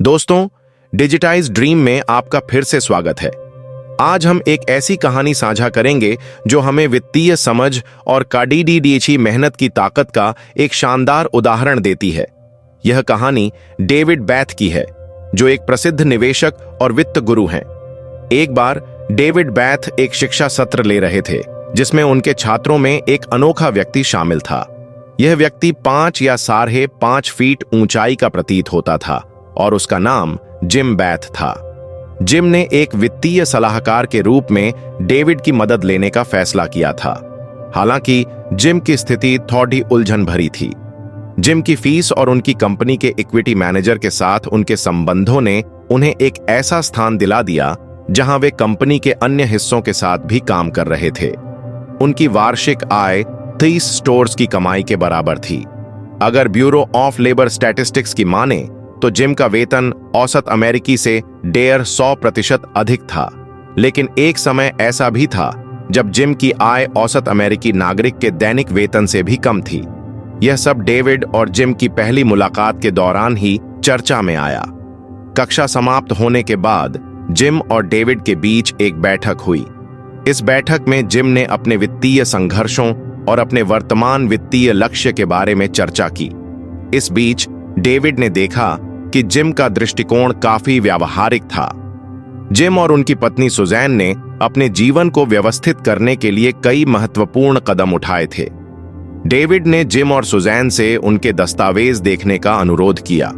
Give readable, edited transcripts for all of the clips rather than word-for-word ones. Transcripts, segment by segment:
दोस्तों, digitise dream में आपका फिर से स्वागत है। आज हम एक ऐसी कहानी साझा करेंगे जो हमें वित्तीय समझ और काडीडीडीएची मेहनत की ताकत का एक शानदार उदाहरण देती है। यह कहानी डेविड बैथ की है, जो एक प्रसिद्ध निवेशक और वित्त गुरु हैं। एक बार डेविड बैथ एक शिक्षा सत्र ले रहे थे, जिसमें उनके छात्रों में एक अनोखा व्यक्ति शामिल था। यह व्यक्ति 5 या 5.5 फीट ऊंचाई का प्रतीत होता था और उसका नाम जिम बैथ था। जिम ने एक वित्तीय सलाहकार के रूप में डेविड की मदद लेने का फैसला किया था। हालांकि जिम की स्थिति थोड़ी उलझन भरी थी। जिम की फीस और उनकी कंपनी के इक्विटी मैनेजर के साथ उनके संबंधों ने उन्हें एक ऐसा स्थान दिला दिया जहां वे कंपनी के अन्य हिस्सों के साथ भी काम कर रहे थे। उनकी वार्षिक आय 30 स्टोर्स की कमाई के बराबर थी। अगर ब्यूरो ऑफ लेबर स्टैटिस्टिक्स की माने तो जिम का वेतन औसत अमेरिकी से 150% अधिक था। लेकिन एक समय ऐसा भी था जब जिम की आय औसत अमेरिकी नागरिक के दैनिक वेतन से भी कम थी। यह सब डेविड और जिम की पहली मुलाकात के दौरान ही चर्चा में आया। कक्षा समाप्त होने के बाद जिम और डेविड के बीच एक बैठक हुई। इस बैठक में जिम ने अपने वित्तीय संघर्षों और अपने वर्तमान वित्तीय लक्ष्य के बारे में चर्चा की। इस बीच डेविड ने देखा कि जिम का दृष्टिकोण काफी व्यावहारिक था। जिम और उनकी पत्नी सुजैन ने अपने जीवन को व्यवस्थित करने के लिए कई महत्वपूर्ण कदम उठाए थे। डेविड ने जिम और सुजैन से उनके दस्तावेज देखने का अनुरोध किया।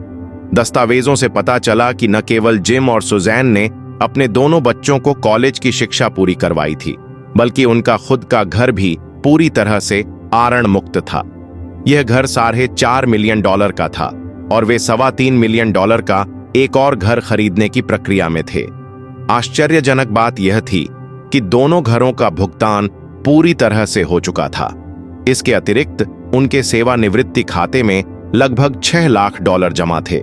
दस्तावेजों से पता चला कि न केवल जिम और सुजैन ने अपने दोनों बच्चों को कॉलेज की शिक्षा पूरी करवाई थी, बल्कि उनका खुद का घर भी पूरी तरह से आरण मुक्त था। यह घर $4.5 मिलियन का था और वे $3.25 मिलियन का एक और घर खरीदने की प्रक्रिया में थे। आश्चर्यजनक बात यह थी कि दोनों घरों का भुगतान पूरी तरह से हो चुका था। इसके अतिरिक्त उनके सेवानिवृत्ति खाते में लगभग $6 लाख जमा थे।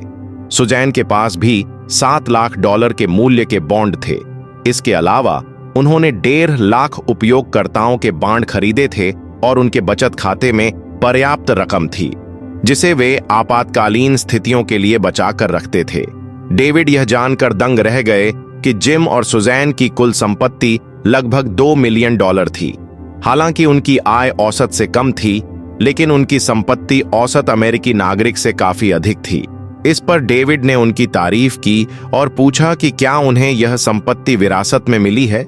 सुजैन के पास भी $7 लाख के मूल्य के बॉन्ड थे। इसके अलावा उन्होंने 1.5 लाख उपयोगकर्ताओं के बॉन्ड खरीदे थे और उनके बचत खाते में पर्याप्त रकम थी, जिसे वे आपातकालीन स्थितियों के लिए बचाकर रखते थे। डेविड यह जानकर दंग रह गए कि जिम और सुजैन की कुल संपत्ति लगभग $2 मिलियन थी। हालांकि उनकी आय औसत से कम थी, लेकिन उनकी संपत्ति औसत अमेरिकी नागरिक से काफी अधिक थी। इस पर डेविड ने उनकी तारीफ की और पूछा कि क्या उन्हें यह संपत्ति विरासत में मिली है।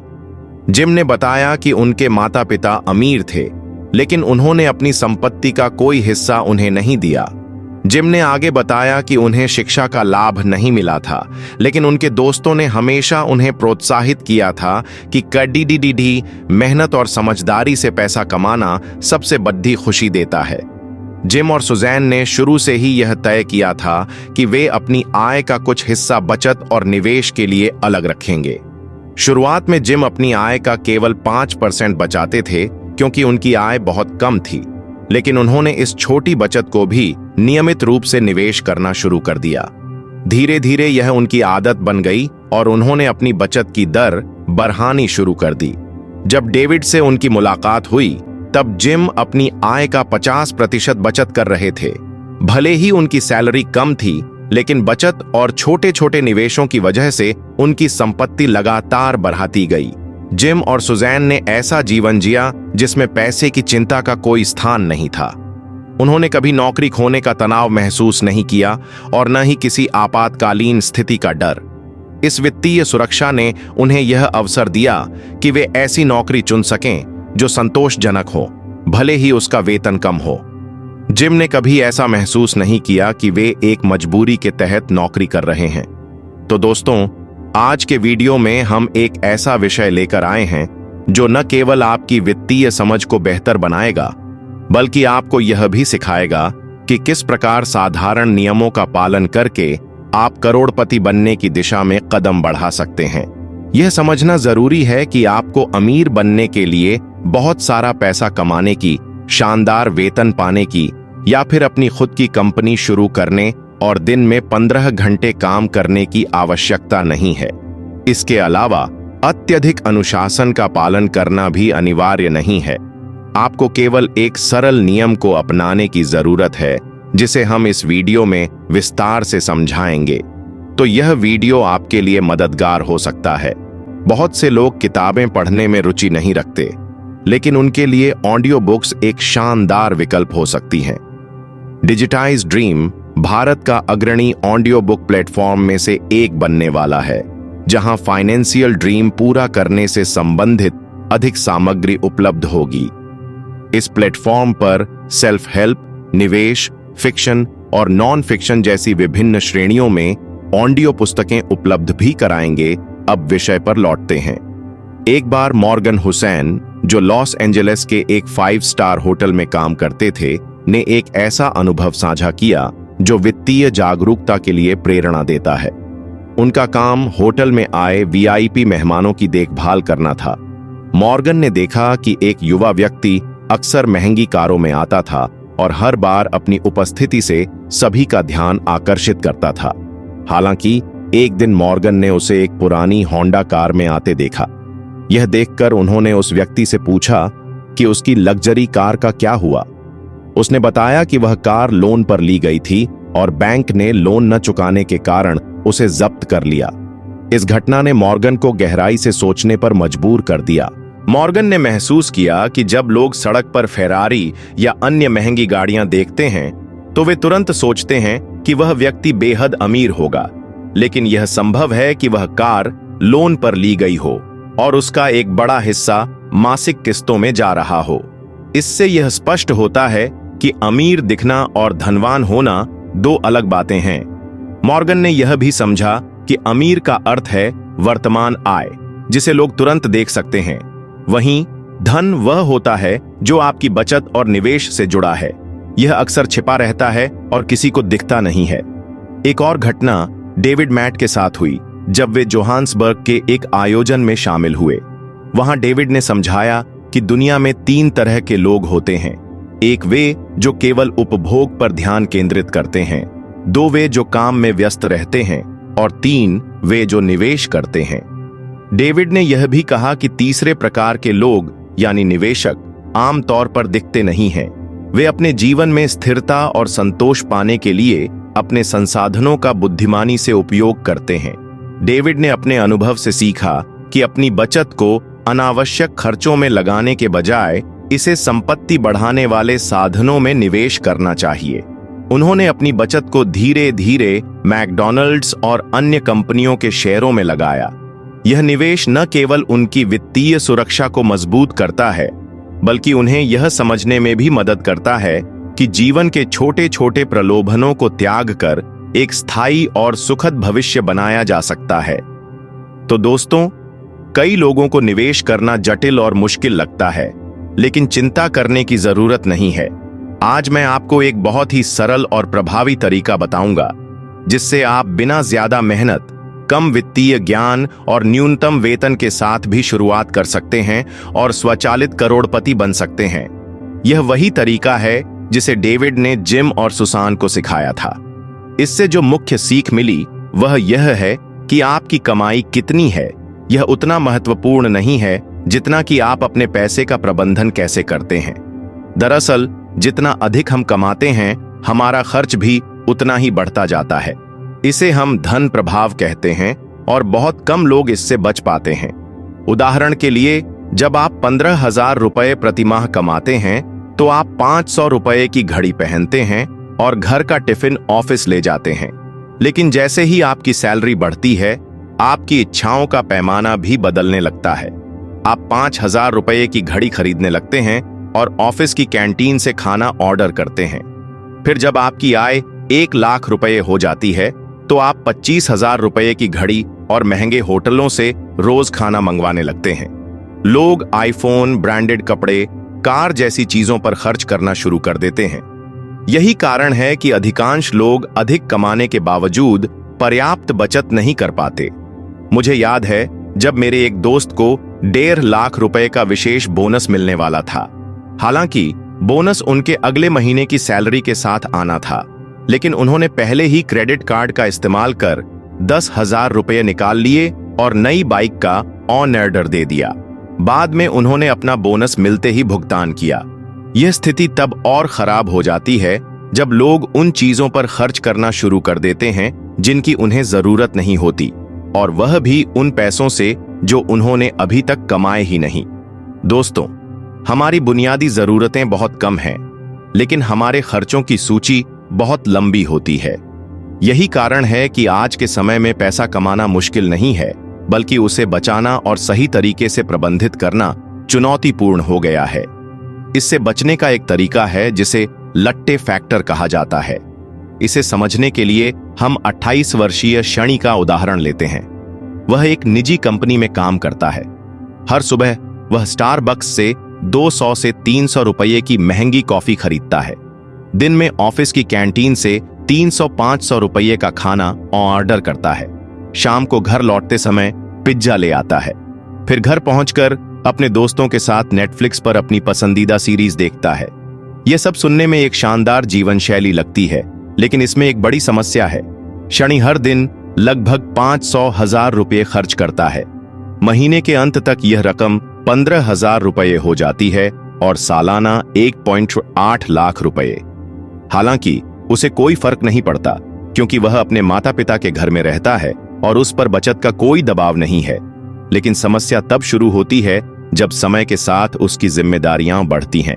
जिम ने बताया कि उनके माता पिता अमीर थे, लेकिन उन्होंने अपनी संपत्ति का कोई हिस्सा उन्हें नहीं दिया। जिम ने आगे बताया कि उन्हें शिक्षा का लाभ नहीं मिला था, लेकिन उनके दोस्तों ने हमेशा उन्हें प्रोत्साहित किया था कि काडीडीडीडी मेहनत और समझदारी से पैसा कमाना सबसे बड़ी खुशी देता है। जिम और सुजैन ने शुरू से ही यह तय किया था कि वे अपनी आय का कुछ हिस्सा बचत और निवेश के लिए अलग रखेंगे। शुरुआत में जिम अपनी आय का केवल 5% बचाते थे, क्योंकि उनकी आय बहुत कम थी, लेकिन उन्होंने इस छोटी बचत को भी नियमित रूप से निवेश करना शुरू कर दिया। धीरे धीरे यह उनकी आदत बन गई और उन्होंने अपनी बचत की दर बढ़ानी शुरू कर दी। जब डेविड से उनकी मुलाकात हुई, तब जिम अपनी आय का 50% बचत कर रहे थे। भले ही उनकी सैलरी कम थी, लेकिन बचत और छोटे छोटे निवेशों की वजह से उनकी संपत्ति लगातार बढ़ती गई। जिम और सुजैन ने ऐसा जीवन जिया जिसमें पैसे की चिंता का कोई स्थान नहीं था। उन्होंने कभी नौकरी खोने का तनाव महसूस नहीं किया और न ही किसी आपातकालीन स्थिति का डर। इस वित्तीय सुरक्षा ने उन्हें यह अवसर दिया कि वे ऐसी नौकरी चुन सकें जो संतोषजनक हो, भले ही उसका वेतन कम हो। जिम ने कभी ऐसा महसूस नहीं किया कि वे एक मजबूरी के तहत नौकरी कर रहे हैं। तो दोस्तों, आज के वीडियो में हम एक ऐसा विषय लेकर आए हैं जो न केवल आपकी वित्तीय समझ को बेहतर बनाएगा, बल्कि आपको यह भी सिखाएगा कि किस प्रकार साधारण नियमों का पालन करके आप करोड़पति बनने की दिशा में कदम बढ़ा सकते हैं। यह समझना जरूरी है कि आपको अमीर बनने के लिए बहुत सारा पैसा कमाने की, शानदार वेतन पाने की, या फिर अपनी खुद की कंपनी शुरू करने और दिन में 15 घंटे काम करने की आवश्यकता नहीं है। इसके अलावा अत्यधिक अनुशासन का पालन करना भी अनिवार्य नहीं है। आपको केवल एक सरल नियम को अपनाने की जरूरत है, जिसे हम इस वीडियो में विस्तार से समझाएंगे। तो यह वीडियो आपके लिए मददगार हो सकता है। बहुत से लोग किताबें पढ़ने में रुचि नहीं रखते, लेकिन उनके लिए ऑडियो बुक्स एक शानदार विकल्प हो सकती हैं। डिजिटाइज ड्रीम भारत का अग्रणी ऑडियो बुक प्लेटफॉर्म में से एक बनने वाला है, जहां फाइनेंशियल ड्रीम पूरा करने से संबंधित अधिक सामग्री उपलब्ध होगी। इस प्लेटफॉर्म पर सेल्फ हेल्प, निवेश, फिक्शन और नॉन फिक्शन जैसी विभिन्न श्रेणियों में ऑडियो पुस्तकें उपलब्ध भी कराएंगे। अब विषय पर लौटते हैं। एक बार मॉर्गन हुसैन, जो लॉस एंजलिस के एक 5 स्टार होटल में काम करते थे, ने एक ऐसा अनुभव साझा किया जो वित्तीय जागरूकता के लिए प्रेरणा देता है। उनका काम होटल में आए वीआईपी मेहमानों की देखभाल करना था। मॉर्गन ने देखा कि एक युवा व्यक्ति अक्सर महंगी कारों में आता था और हर बार अपनी उपस्थिति से सभी का ध्यान आकर्षित करता था। हालांकि एक दिन मॉर्गन ने उसे एक पुरानी होंडा कार में आते देखा। यह देखकर उन्होंने उस व्यक्ति से पूछा कि उसकी लग्जरी कार का क्या हुआ। उसने बताया कि वह कार लोन पर ली गई थी और बैंक ने लोन न चुकाने के कारण उसे जब्त कर लिया। इस घटना ने मॉर्गन को गहराई से सोचने पर मजबूर कर दिया। मॉर्गन ने महसूस किया कि जब लोग सड़क पर फेरारी या अन्य महंगी गाड़ियां देखते हैं तो वे तुरंत सोचते हैं कि वह व्यक्ति बेहद अमीर होगा, लेकिन यह संभव है कि वह कार लोन पर ली गई हो और उसका एक बड़ा हिस्सा मासिक किस्तों में जा रहा हो। इससे यह स्पष्ट होता है कि अमीर दिखना और धनवान होना दो अलग बातें हैं। मॉर्गन ने यह भी समझा कि अमीर का अर्थ है वर्तमान आय, जिसे लोग तुरंत देख सकते हैं। वहीं धन वह होता है जो आपकी बचत और निवेश से जुड़ा है। यह अक्सर छिपा रहता है और किसी को दिखता नहीं है। एक और घटना डेविड मैट के साथ हुई जब वे जोहान्सबर्ग के एक आयोजन में शामिल हुए। वहां डेविड ने समझाया कि दुनिया में 3 तरह के लोग होते हैं। एक वे जो केवल उपभोग पर ध्यान केंद्रित करते हैं, 2 वे जो काम में व्यस्त रहते हैं और 3 वे जो निवेश करते हैं। डेविड ने यह भी कहा कि तीसरे प्रकार के लोग यानी निवेशक आमतौर पर दिखते नहीं हैं। वे अपने जीवन में स्थिरता और संतोष पाने के लिए अपने संसाधनों का बुद्धिमानी से उपयोग करते हैं। डेविड ने अपने अनुभव से सीखा कि अपनी बचत को अनावश्यक खर्चों में लगाने के बजाय इसे संपत्ति बढ़ाने वाले साधनों में निवेश करना चाहिए। उन्होंने अपनी बचत को धीरे धीरे मैकडॉनल्ड्स और अन्य कंपनियों के शेयरों में लगाया। यह निवेश न केवल उनकी वित्तीय सुरक्षा को मजबूत करता है, बल्कि उन्हें यह समझने में भी मदद करता है कि जीवन के छोटे छोटे प्रलोभनों को त्याग कर एक स्थायी और सुखद भविष्य बनाया जा सकता है। तो दोस्तों, कई लोगों को निवेश करना जटिल और मुश्किल लगता है, लेकिन चिंता करने की जरूरत नहीं है। आज मैं आपको एक बहुत ही सरल और प्रभावी तरीका बताऊंगा, जिससे आप बिना ज्यादा मेहनत, कम वित्तीय ज्ञान और न्यूनतम वेतन के साथ भी शुरुआत कर सकते हैं और स्वचालित करोड़पति बन सकते हैं। यह वही तरीका है जिसे डेविड ने जिम और सुसान को सिखाया था। इससे जो मुख्य सीख मिली वह यह है कि आपकी कमाई कितनी है यह उतना महत्वपूर्ण नहीं है जितना कि आप अपने पैसे का प्रबंधन कैसे करते हैं। दरअसल जितना अधिक हम कमाते हैं, हमारा खर्च भी उतना ही बढ़ता जाता है। इसे हम धन प्रभाव कहते हैं और बहुत कम लोग इससे बच पाते हैं। उदाहरण के लिए, जब आप 15,000 रुपए प्रति माह कमाते हैं तो आप 500 रुपए की घड़ी पहनते हैं और घर का टिफिन ऑफिस ले जाते हैं। लेकिन जैसे ही आपकी सैलरी बढ़ती है, आपकी इच्छाओं का पैमाना भी बदलने लगता है। आप 5,000 रुपए की घड़ी खरीदने लगते हैं और ऑफिस की कैंटीन से खाना ऑर्डर करते हैं। फिर जब आपकी आय 1 लाख रुपए हो जाती है तो आप 25,000 रुपए की घड़ी और महंगे होटलों से रोज खाना मंगवाने लगते हैं। लोग आईफोन, ब्रांडेड कपड़े, कार जैसी चीजों पर खर्च करना शुरू कर देते हैं। यही कारण है कि अधिकांश लोग अधिक कमाने के बावजूद पर्याप्त बचत नहीं कर पाते। मुझे याद है जब मेरे एक दोस्त को 1.5 लाख रुपए का विशेष बोनस मिलने वाला था। हालांकि बोनस उनके अगले महीने की सैलरी के साथ आना था, लेकिन उन्होंने पहले ही क्रेडिट कार्ड का इस्तेमाल कर 10,000 रुपए निकाल लिए और नई बाइक का ऑन ऑर्डर दे दिया। बाद में उन्होंने अपना बोनस मिलते ही भुगतान किया। यह स्थिति तब और खराब हो जाती है जब लोग उन चीजों पर खर्च करना शुरू कर देते हैं जिनकी उन्हें जरूरत नहीं होती, और वह भी उन पैसों से जो उन्होंने अभी तक कमाए ही नहीं। दोस्तों, हमारी बुनियादी जरूरतें बहुत कम हैं, लेकिन हमारे खर्चों की सूची बहुत लंबी होती है। यही कारण है कि आज के समय में पैसा कमाना मुश्किल नहीं है, बल्कि उसे बचाना और सही तरीके से प्रबंधित करना चुनौतीपूर्ण हो गया है। इससे बचने का एक तरीका है जिसे लट्टे फैक्टर कहा जाता है। इसे समझने के लिए हम 28 वर्षीय शनि का उदाहरण लेते हैं। वह एक निजी कंपनी में काम करता है। हर सुबह वह स्टारबक्स से 200 से 300 रुपये की महंगी कॉफी खरीदता है। दिन में ऑफिस की कैंटीन से 300-500 रुपये का खाना ऑर्डर करता है। शाम को घर लौटते समय पिज्जा ले आता है। फिर घर पहुंचकर अपने दोस्तों के साथ नेटफ्लिक्स पर अपनी पसंदीदा सीरीज देखता है। यह सब सुनने में एक शानदार जीवन शैली लगती है, लेकिन इसमें एक बड़ी समस्या है। शनि हर दिन लगभग 500,000 रुपये खर्च करता है। महीने के अंत तक यह रकम 15,000 रुपये हो जाती है और सालाना 1.8 लाख रुपये। हालांकि उसे कोई फर्क नहीं पड़ता, क्योंकि वह अपने माता पिता के घर में रहता है और उस पर बचत का कोई दबाव नहीं है। लेकिन समस्या तब शुरू होती है जब समय के साथ उसकी जिम्मेदारियां बढ़ती हैं।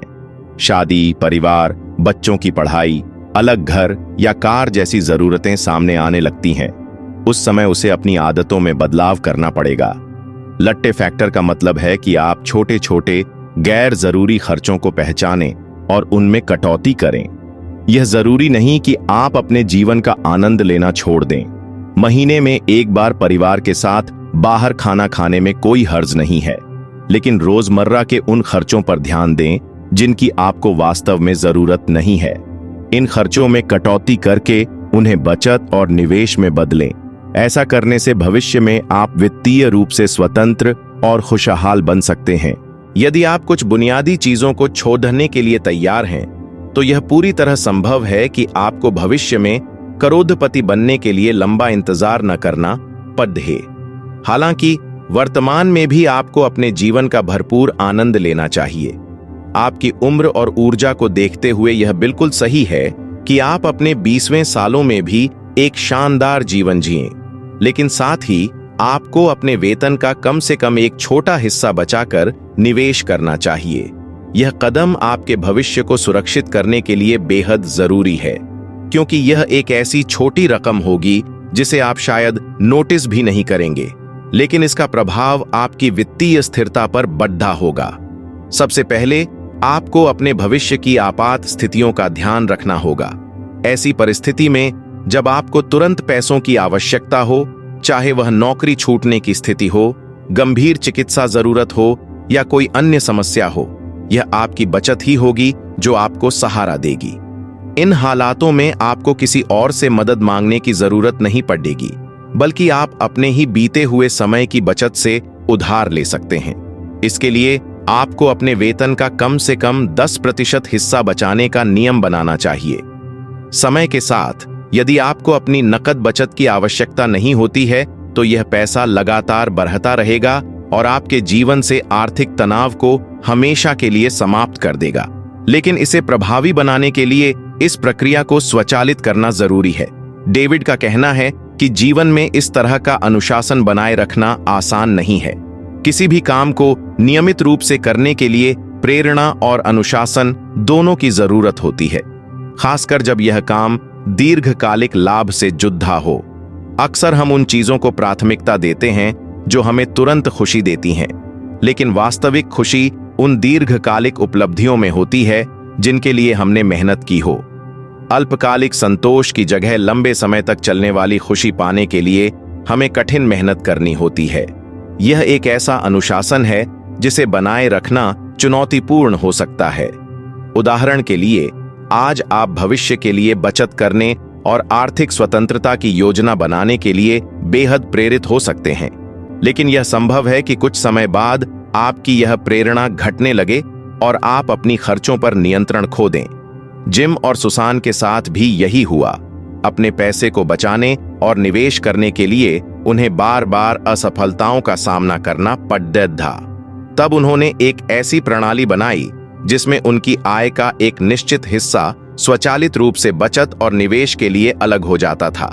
शादी, परिवार, बच्चों की पढ़ाई, अलग घर या कार जैसी जरूरतें सामने आने लगती हैं। उस समय उसे अपनी आदतों में बदलाव करना पड़ेगा। लट्टे फैक्टर का मतलब है कि आप छोटे छोटे गैर जरूरी खर्चों को पहचानें और उनमें कटौती करें। यह जरूरी नहीं कि आप अपने जीवन का आनंद लेना छोड़ दें। महीने में एक बार परिवार के साथ बाहर खाना खाने में कोई हर्ज नहीं है, लेकिन रोजमर्रा के उन खर्चों पर ध्यान दें जिनकी आपको वास्तव में जरूरत नहीं है। इन खर्चों में कटौती करके उन्हें बचत और निवेश में बदलें। ऐसा करने से भविष्य में आप वित्तीय रूप से स्वतंत्र और खुशहाल बन सकते हैं। यदि आप कुछ बुनियादी चीजों को छोड़ने के लिए तैयार हैं, तो यह पूरी तरह संभव है कि आपको भविष्य में करोड़पति बनने के लिए लंबा इंतजार न करना पड़े। हालांकि वर्तमान में भी आपको अपने जीवन का भरपूर आनंद लेना चाहिए। आपकी उम्र और ऊर्जा को देखते हुए यह बिल्कुल सही है कि आप अपने 20वें सालों में भी एक शानदार जीवन जिएं, लेकिन साथ ही आपको अपने वेतन का कम से कम एक छोटा हिस्सा बचाकर निवेश करना चाहिए। यह कदम आपके भविष्य को सुरक्षित करने के लिए बेहद जरूरी है, क्योंकि यह एक ऐसी छोटी रकम होगी जिसे आप शायद नोटिस भी नहीं करेंगे, लेकिन इसका प्रभाव आपकी वित्तीय स्थिरता पर बड़ा होगा। सबसे पहले आपको अपने भविष्य की आपात स्थितियों का ध्यान रखना होगा। ऐसी परिस्थिति में जब आपको तुरंत पैसों की आवश्यकता हो, चाहे वह नौकरी छूटने की स्थिति हो, गंभीर चिकित्सा जरूरत हो या कोई अन्य समस्या हो, यह आपकी बचत ही होगी जो आपको सहारा देगी। इन हालातों में आपको किसी और से मदद मांगने की जरूरत नहीं पड़ेगी, बल्कि आप अपने ही बीते हुए समय की बचत से उधार ले सकते हैं। इसके लिए आपको अपने वेतन का कम से कम 10% हिस्सा बचाने का नियम बनाना चाहिए। समय के साथ यदि आपको अपनी नकद बचत की आवश्यकता नहीं होती है, तो यह पैसा लगातार बढ़ता रहेगा और आपके जीवन से आर्थिक तनाव को हमेशा के लिए समाप्त कर देगा। लेकिन इसे प्रभावी बनाने के लिए इस प्रक्रिया को स्वचालित करना जरूरी है। डेविड का कहना है कि जीवन में इस तरह का अनुशासन बनाए रखना आसान नहीं है। किसी भी काम को नियमित रूप से करने के लिए प्रेरणा और अनुशासन दोनों की जरूरत होती है, खासकर जब यह काम दीर्घकालिक लाभ से जुड़ा हो। अक्सर हम उन चीजों को प्राथमिकता देते हैं जो हमें तुरंत खुशी देती हैं, लेकिन वास्तविक खुशी उन दीर्घकालिक उपलब्धियों में होती है जिनके लिए हमने मेहनत की हो। अल्पकालिक संतोष की जगह लंबे समय तक चलने वाली खुशी पाने के लिए हमें कठिन मेहनत करनी होती है। यह एक ऐसा अनुशासन है जिसे बनाए रखना चुनौतीपूर्ण हो सकता है। उदाहरण के लिए, आज आप भविष्य के लिए बचत करने और आर्थिक स्वतंत्रता की योजना बनाने के लिए बेहद प्रेरित हो सकते हैं, लेकिन यह संभव है कि कुछ समय बाद आपकी यह प्रेरणा घटने लगे और आप अपनी खर्चों पर नियंत्रण खो दें। जिम और सुसान के साथ भी यही हुआ। अपने पैसे को बचाने और निवेश करने के लिए उन्हें बार बार असफलताओं का सामना करना पड़ा था। तब उन्होंने एक ऐसी प्रणाली बनाई जिसमें उनकी आय का एक निश्चित हिस्सा स्वचालित रूप से बचत और निवेश के लिए अलग हो जाता था।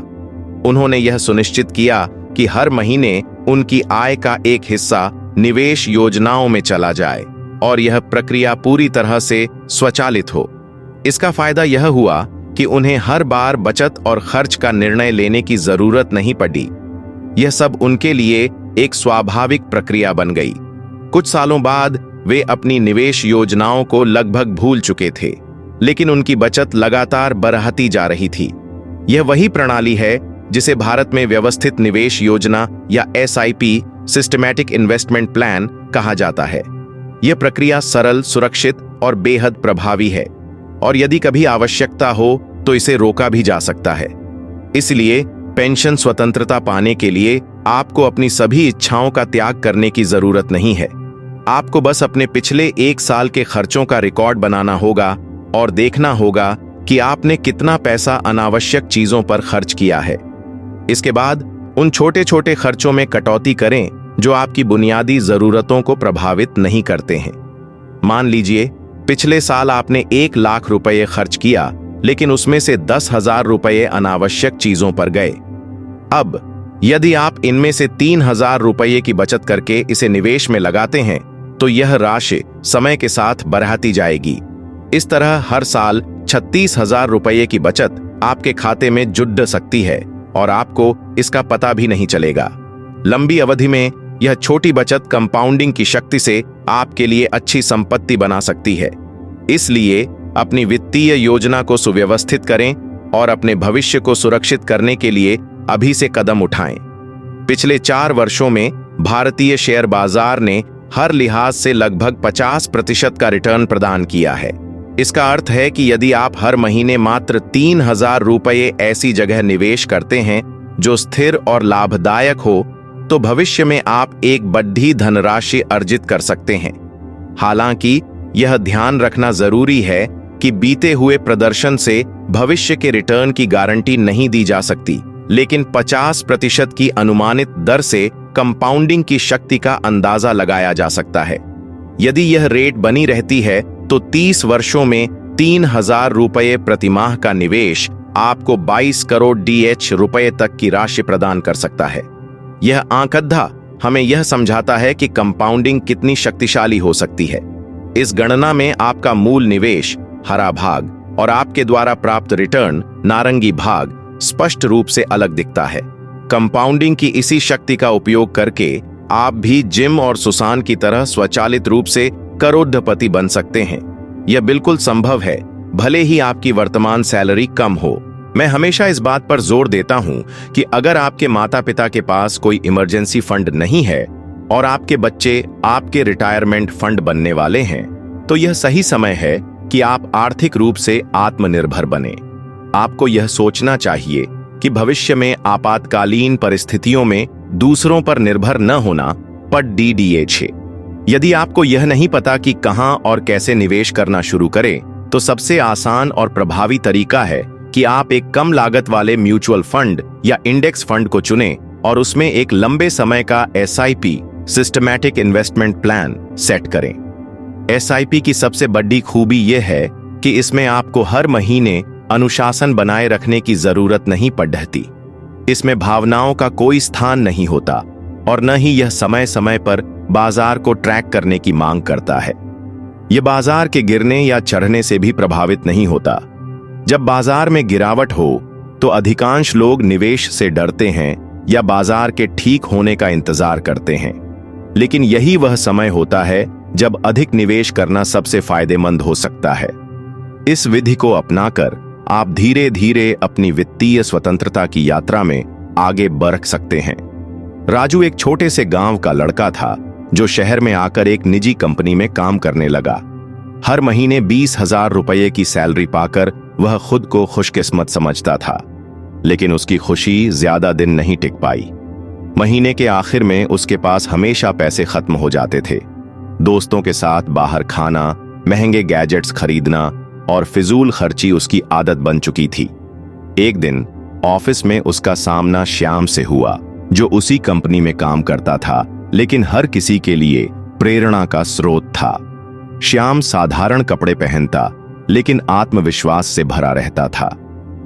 उन्होंने यह सुनिश्चित किया कि हर महीने उनकी आय का एक हिस्सा निवेश योजनाओं में चला जाए और यह प्रक्रिया पूरी तरह से स्वचालित हो। इसका फायदा यह हुआ कि उन्हें हर बार बचत और खर्च का निर्णय लेने की जरूरत नहीं पड़ी। यह सब उनके लिए एक स्वाभाविक प्रक्रिया बन गई। कुछ सालों बाद वे अपनी निवेश योजनाओं को लगभग भूल चुके थे, लेकिन उनकी बचत लगातार बढ़ती जा रही थी। यह वही प्रणाली है जिसे भारत में व्यवस्थित निवेश योजना या SIP सिस्टमैटिक इन्वेस्टमेंट प्लान कहा जाता है। यह प्रक्रिया सरल, सुरक्षित और बेहद प्रभावी है और यदि कभी आवश्यकता हो तो इसे रोका भी जा सकता है। इसलिए पेंशन स्वतंत्रता पाने के लिए आपको अपनी सभी इच्छाओं का त्याग करने की जरूरत नहीं है। आपको बस अपने पिछले 1 साल के खर्चों का रिकॉर्ड बनाना होगा और देखना होगा कि आपने कितना पैसा अनावश्यक चीजों पर खर्च किया है। इसके बाद उन छोटे छोटे खर्चों में कटौती करें जो आपकी बुनियादी जरूरतों को प्रभावित नहीं करते हैं। मान लीजिए पिछले साल आपने 1 लाख रुपये खर्च किया, लेकिन उसमें से 10,000 रुपये अनावश्यक चीजों पर गए। अब यदि आप इनमें से 3,000 रुपये की बचत करके इसे निवेश में लगाते हैं तो यह राशि समय के साथ बढ़ती जाएगी। इस तरह हर साल 36,000 रुपये की बचत आपके खाते में जुड़ सकती है और आपको इसका पता भी नहीं चलेगा। लंबी अवधि में यह छोटी बचत कंपाउंडिंग की शक्ति से आपके लिए अच्छी संपत्ति बना सकती है। इसलिए अपनी वित्तीय योजना को सुव्यवस्थित करें और अपने भविष्य को सुरक्षित करने के लिए अभी से कदम उठाएं। पिछले 4 वर्षों में भारतीय शेयर बाजार ने हर लिहाज से लगभग 50% का रिटर्न प्रदान किया है। इसका अर्थ है कि यदि आप हर महीने मात्र 3,000 रुपये ऐसी जगह निवेश करते हैं जो स्थिर और लाभदायक हो, तो भविष्य में आप एक बड़ी धनराशि अर्जित कर सकते हैं। हालांकि यह ध्यान रखना जरूरी है कि बीते हुए प्रदर्शन से भविष्य के रिटर्न की गारंटी नहीं दी जा सकती, लेकिन 50% की अनुमानित दर से कंपाउंडिंग की शक्ति का अंदाजा लगाया जा सकता है। यदि यह रेट बनी रहती है तो 30 वर्षों में 3,000 रुपये प्रति माह का निवेश आपको 22 करोड़ रुपये तक की राशि प्रदान कर सकता है। यह आंकड़ा हमें यह समझाता है कि कंपाउंडिंग कितनी शक्तिशाली हो सकती है। इस गणना में आपका मूल निवेश हरा भाग और आपके द्वारा प्राप्त रिटर्न नारंगी भाग स्पष्ट रूप से अलग दिखता है। कंपाउंडिंग की इसी शक्ति का उपयोग करके आप भी जिम और सुसान की तरह स्वचालित रूप से करोड़पति बन सकते हैं। यह बिल्कुल संभव है, भले ही आपकी वर्तमान सैलरी कम हो। मैं हमेशा इस बात पर जोर देता हूं कि अगर आपके माता पिता के पास कोई इमरजेंसी फंड नहीं है और आपके बच्चे आपके रिटायरमेंट फंड बनने वाले हैं, तो यह सही समय है कि आप आर्थिक रूप से आत्मनिर्भर बने। आपको यह सोचना चाहिए कि भविष्य में आपातकालीन परिस्थितियों में दूसरों पर निर्भर न होना पर DDH। यदि आपको यह नहीं पता कि कहां और कैसे निवेश करना शुरू करें, तो सबसे आसान और प्रभावी तरीका है कि आप एक कम लागत वाले म्यूचुअल फंड या इंडेक्स फंड को चुनें और उसमें एक लंबे समय का SIP systematic investment plan set करें। SIP की सबसे बड़ी खूबी यह है कि इसमें आपको हर महीने अनुशासन बनाए रखने की जरूरत नहीं पड़ती। इसमें भावनाओं का कोई स्थान नहीं होता और न ही यह समय समय पर बाजार को ट्रैक करने की मांग करता है। यह बाजार के गिरने या चढ़ने से भी प्रभावित नहीं होता। जब बाजार में गिरावट हो तो अधिकांश लोग निवेश से डरते हैं या बाजार के ठीक होने का इंतजार करते हैं, लेकिन यही वह समय होता है जब अधिक निवेश करना सबसे फायदेमंद हो सकता है। इस विधि को अपनाकर आप धीरे धीरे अपनी वित्तीय स्वतंत्रता की यात्रा में आगे बढ़ सकते हैं। राजू एक छोटे से गांव का लड़का था जो शहर में आकर एक निजी कंपनी में काम करने लगा। हर महीने 20,000 रुपये की सैलरी पाकर वह खुद को खुशकिस्मत समझता था, लेकिन उसकी खुशी ज्यादा दिन नहीं टिक पाई। महीने के आखिर में उसके पास हमेशा पैसे खत्म हो जाते थे। दोस्तों के साथ बाहर खाना, महंगे गैजेट्स खरीदना और फिजूल खर्ची उसकी आदत बन चुकी थी। एक दिन ऑफिस में उसका सामना श्याम से हुआ, जो उसी कंपनी में काम करता था, लेकिन हर किसी के लिए प्रेरणा का स्रोत था। श्याम साधारण कपड़े पहनता, लेकिन आत्मविश्वास से भरा रहता था।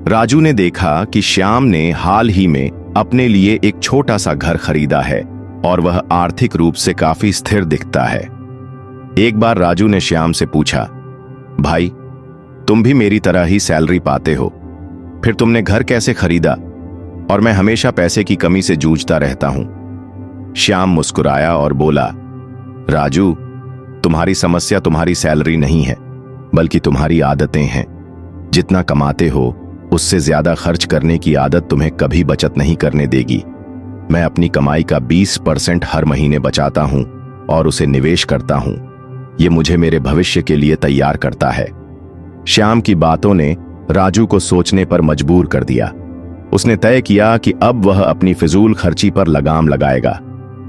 राजू ने देखा कि श्याम ने हाल ही में अपने लिए एक छोटा सा घर खरीदा है और वह आर्थिक रूप से काफी स्थिर दिखता है। एक बार राजू ने श्याम से पूछा, भाई, तुम भी मेरी तरह ही सैलरी पाते हो, फिर तुमने घर कैसे खरीदा? और मैं हमेशा पैसे की कमी से जूझता रहता हूं। श्याम मुस्कुराया और बोला, राजू, तुम्हारी समस्या तुम्हारी सैलरी नहीं है, बल्कि तुम्हारी आदतें हैं। जितना कमाते हो उससे ज्यादा खर्च करने की आदत तुम्हें कभी बचत नहीं करने देगी। मैं अपनी कमाई का 20% हर महीने बचाता हूं और उसे निवेश करता हूं। यह मुझे मेरे भविष्य के लिए तैयार करता है। श्याम की बातों ने राजू को सोचने पर मजबूर कर दिया। उसने तय किया कि अब वह अपनी फिजूल खर्ची पर लगाम लगाएगा।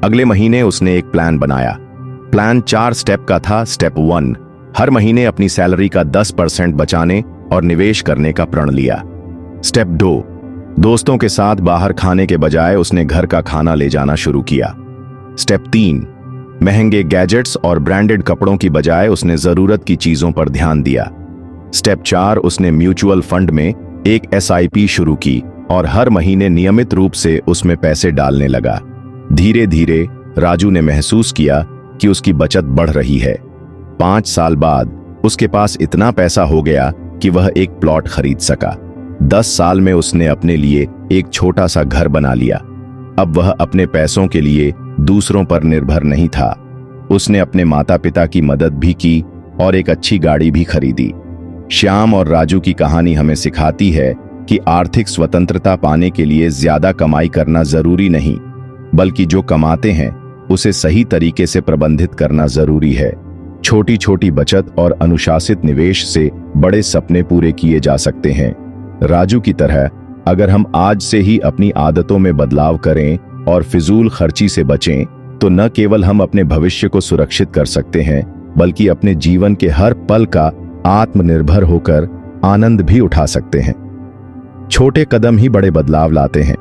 अगले महीने उसने एक प्लान बनाया। प्लान 4 स्टेप का था। स्टेप 1, हर महीने अपनी सैलरी का 10% बचाने और निवेश करने का प्रण लिया। स्टेप 2, दोस्तों के साथ बाहर खाने के बजाय उसने घर का खाना ले जाना शुरू किया। स्टेप 3, महंगे गैजेट्स और ब्रांडेड कपड़ों की बजाय उसने जरूरत की चीजों पर ध्यान दिया। स्टेप 4, उसने म्यूचुअल फंड में एक SIP शुरू की और हर महीने नियमित रूप से उसमें पैसे डालने लगा। धीरे धीरे राजू ने महसूस किया कि उसकी बचत बढ़ रही है। 5 साल बाद उसके पास इतना पैसा हो गया कि वह एक प्लॉट खरीद सका। 10 साल में उसने अपने लिए एक छोटा सा घर बना लिया। अब वह अपने पैसों के लिए दूसरों पर निर्भर नहीं था। उसने अपने माता पिता की मदद भी की और एक अच्छी गाड़ी भी खरीदी। श्याम और राजू की कहानी हमें सिखाती है कि आर्थिक स्वतंत्रता पाने के लिए ज्यादा कमाई करना जरूरी नहीं, बल्कि जो कमाते हैं उसे सही तरीके से प्रबंधित करना जरूरी है। छोटी छोटी बचत और अनुशासित निवेश से बड़े सपने पूरे किए जा सकते हैं। राजू की तरह अगर हम आज से ही अपनी आदतों में बदलाव करें और फिजूल खर्ची से बचें, तो न केवल हम अपने भविष्य को सुरक्षित कर सकते हैं, बल्कि अपने जीवन के हर पल का आत्मनिर्भर होकर आनंद भी उठा सकते हैं। छोटे कदम ही बड़े बदलाव लाते हैं।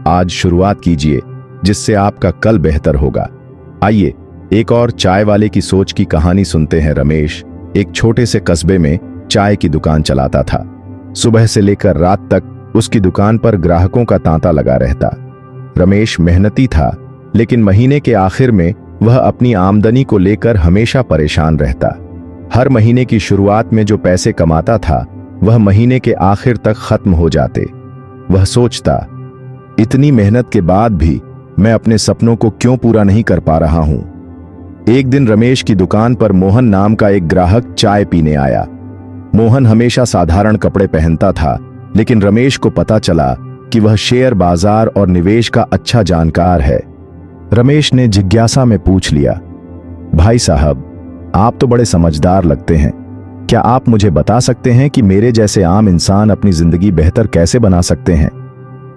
आज शुरुआत कीजिए, जिससे आपका कल बेहतर होगा। आइए एक और चाय वाले की सोच की कहानी सुनते हैं। रमेश एक छोटे से कस्बे में चाय की दुकान चलाता था। सुबह से लेकर रात तक उसकी दुकान पर ग्राहकों का तांता लगा रहता। रमेश मेहनती था, लेकिन महीने के आखिर में वह अपनी आमदनी को लेकर हमेशा परेशान रहता। हर महीने की शुरुआत में जो पैसे कमाता था, वह महीने के आखिर तक खत्म हो जाते। वह सोचता, इतनी मेहनत के बाद भी मैं अपने सपनों को क्यों पूरा नहीं कर पा रहा हूं। एक दिन रमेश की दुकान पर मोहन नाम का एक ग्राहक चाय पीने आया। मोहन हमेशा साधारण कपड़े पहनता था, लेकिन रमेश को पता चला कि वह शेयर बाजार और निवेश का अच्छा जानकार है। रमेश ने जिज्ञासा में पूछ लिया, भाई साहब, आप तो बड़े समझदार लगते हैं। क्या आप मुझे बता सकते हैं कि मेरे जैसे आम इंसान अपनी जिंदगी बेहतर कैसे बना सकते हैं?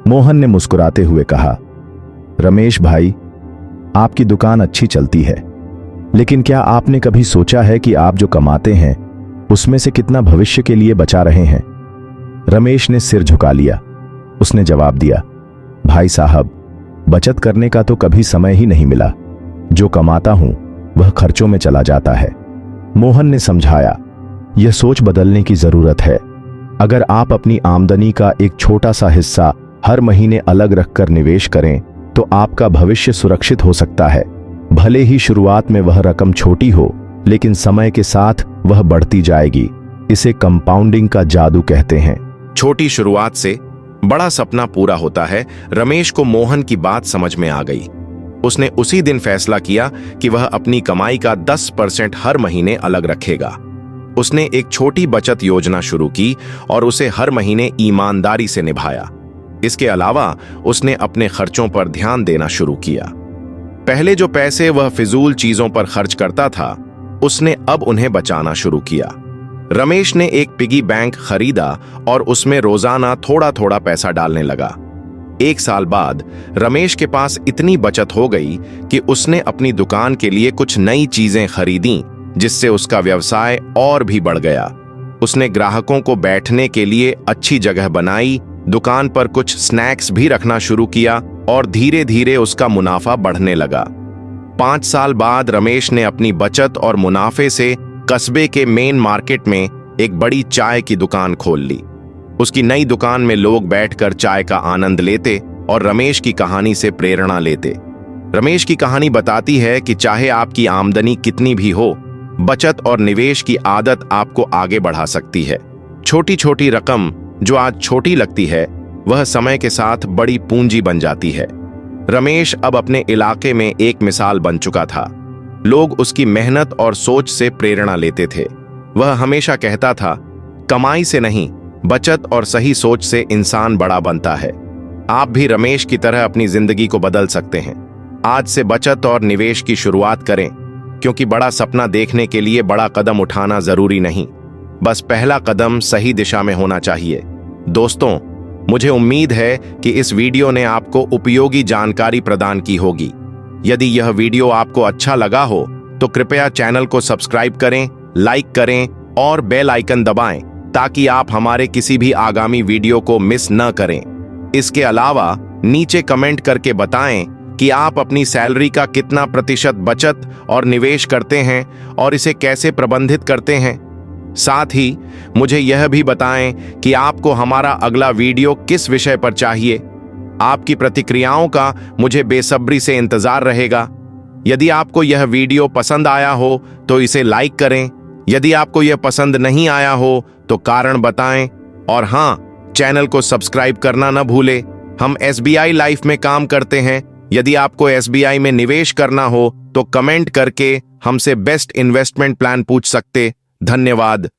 मोहन ने मुस्कुराते हुए कहा, रमेश भाई, आपकी दुकान अच्छी चलती है, लेकिन क्या आपने कभी सोचा है कि आप जो कमाते हैं उसमें से कितना भविष्य के लिए बचा रहे हैं? रमेश ने सिर झुका लिया। उसने जवाब दिया, भाई साहब, बचत करने का तो कभी समय ही नहीं मिला। जो कमाता हूं वह खर्चों में चला जाता है। मोहन ने समझाया, यह सोच बदलने की जरूरत है। अगर आप अपनी आमदनी का एक छोटा सा हिस्सा हर महीने अलग रखकर निवेश करें, तो आपका भविष्य सुरक्षित हो सकता है। भले ही शुरुआत में वह रकम छोटी हो, लेकिन समय के साथ वह बढ़ती जाएगी। इसे कंपाउंडिंग का जादू कहते हैं। छोटी शुरुआत से बड़ा सपना पूरा होता है। रमेश को मोहन की बात समझ में आ गई। उसने उसी दिन फैसला किया कि वह अपनी कमाई का 10% हर महीने अलग रखेगा। उसने एक छोटी बचत योजना शुरू की और उसे हर महीने ईमानदारी से निभाया। इसके अलावा उसने अपने खर्चों पर ध्यान देना शुरू किया। पहले जो पैसे वह फिजूल चीजों पर खर्च करता था, उसने अब उन्हें बचाना शुरू किया। रमेश ने एक पिगी बैंक खरीदा और उसमें रोजाना थोड़ा थोड़ा पैसा डालने लगा। 1 साल बाद रमेश के पास इतनी बचत हो गई कि उसने अपनी दुकान के लिए कुछ नई चीजें खरीदी, जिससे उसका व्यवसाय और भी बढ़ गया। उसने ग्राहकों को बैठने के लिए अच्छी जगह बनाई, दुकान पर कुछ स्नैक्स भी रखना शुरू किया और धीरे धीरे उसका मुनाफा बढ़ने लगा। 5 साल बाद रमेश ने अपनी बचत और मुनाफे से कस्बे के मेन मार्केट में एक बड़ी चाय की दुकान खोल ली। उसकी नई दुकान में लोग बैठकर चाय का आनंद लेते और रमेश की कहानी से प्रेरणा लेते। रमेश की कहानी बताती है कि चाहे आपकी आमदनी कितनी भी हो, बचत और निवेश की आदत आपको आगे बढ़ा सकती है। छोटी छोटी रकम जो आज छोटी लगती है, वह समय के साथ बड़ी पूंजी बन जाती है। रमेश अब अपने इलाके में एक मिसाल बन चुका था। लोग उसकी मेहनत और सोच से प्रेरणा लेते थे। वह हमेशा कहता था, कमाई से नहीं, बचत और सही सोच से इंसान बड़ा बनता है। आप भी रमेश की तरह अपनी जिंदगी को बदल सकते हैं। आज से बचत और निवेश की शुरुआत करें, क्योंकि बड़ा सपना देखने के लिए बड़ा कदम उठाना जरूरी नहीं, बस पहला कदम सही दिशा में होना चाहिए। दोस्तों, मुझे उम्मीद है कि इस वीडियो ने आपको उपयोगी जानकारी प्रदान की होगी। यदि यह वीडियो आपको अच्छा लगा हो तो कृपया चैनल को सब्सक्राइब करें, लाइक करें और बेल आइकन दबाएं, ताकि आप हमारे किसी भी आगामी वीडियो को मिस न करें। इसके अलावा नीचे कमेंट करके बताएं कि आप अपनी सैलरी का कितना प्रतिशत बचत और निवेश करते हैं और इसे कैसे प्रबंधित करते हैं। साथ ही मुझे यह भी बताएं कि आपको हमारा अगला वीडियो किस विषय पर चाहिए। आपकी प्रतिक्रियाओं का मुझे बेसब्री से इंतजार रहेगा। यदि आपको यह वीडियो पसंद आया हो तो इसे लाइक करें। यदि आपको यह पसंद नहीं आया हो तो कारण बताएं, और हाँ, चैनल को सब्सक्राइब करना न भूलें। हम SBI लाइफ में काम करते हैं। यदि आपको SBI में निवेश करना हो तो कमेंट करके हमसे बेस्ट इन्वेस्टमेंट प्लान पूछ सकते। धन्यवाद।